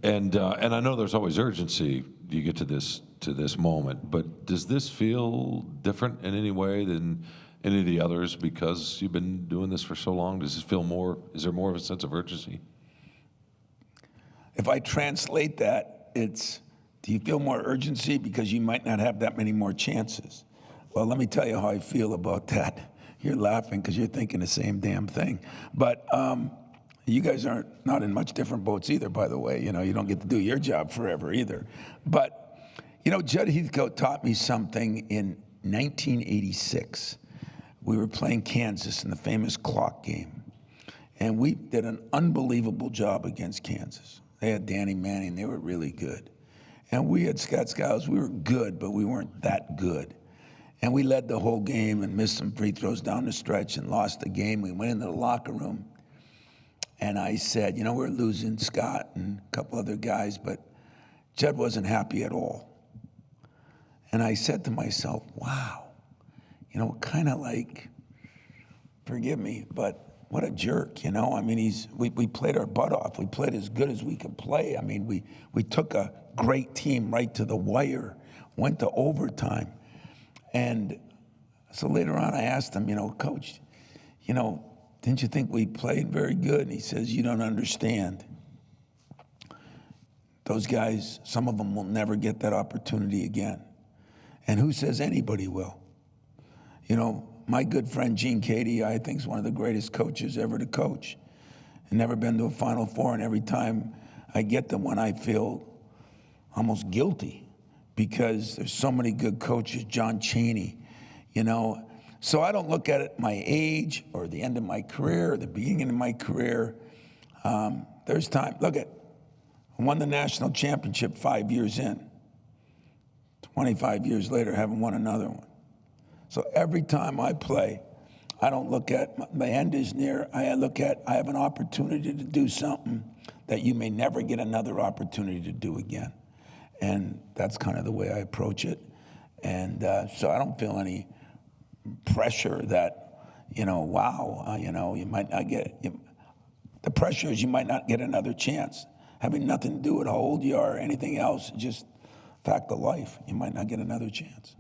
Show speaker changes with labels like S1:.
S1: And I know there's always urgency. You get to this moment, but does this feel different in any way than any of the others because you've been doing this for so long? Does this feel more? Is there more of a sense of urgency?
S2: If I translate that, it's, do you feel more urgency because you might not have that many more chances? Well, let me tell you how I feel about that. You're laughing because you're thinking the same damn thing. But you guys are not in much different boats either, by the way. You know, you don't get to do your job forever either. But, you know, Judd Heathcote taught me something in 1986. We were playing Kansas in the famous clock game. And we did an unbelievable job against Kansas. They had Danny Manning. They were really good. And we had Scott Skiles. We were good, but we weren't that good. And we led the whole game and missed some free throws down the stretch and lost the game. We went into the locker room, and I said, you know, we're losing Scott and a couple other guys, but Judd wasn't happy at all. And I said to myself, wow, you know, kind of like, forgive me, but what a jerk, you know? I mean, we played our butt off. We played as good as we could play. I mean, we took a great team right to the wire, went to overtime. And so later on, I asked him, you know, Coach, you know, didn't you think we played very good? And he says, you don't understand. Those guys, some of them will never get that opportunity again. And who says anybody will? You know, my good friend Gene Cady, I think, is one of the greatest coaches ever to coach. And never been to a Final Four, and every time I get them one, I feel almost guilty because there's so many good coaches, John Chaney, you know. So I don't look at it my age or the end of my career or the beginning of my career. There's time. Look at, I won the national championship 5 years in. 25 years later, haven't won another one. So every time I play, I don't look at my end is near. I look at I have an opportunity to do something that you may never get another opportunity to do again. And that's kind of the way I approach it. And so I don't feel any pressure that, you know, wow, you know, you might not get, the pressure is you might not get another chance. Having nothing to do with how old you are or anything else, just fact of life, you might not get another chance.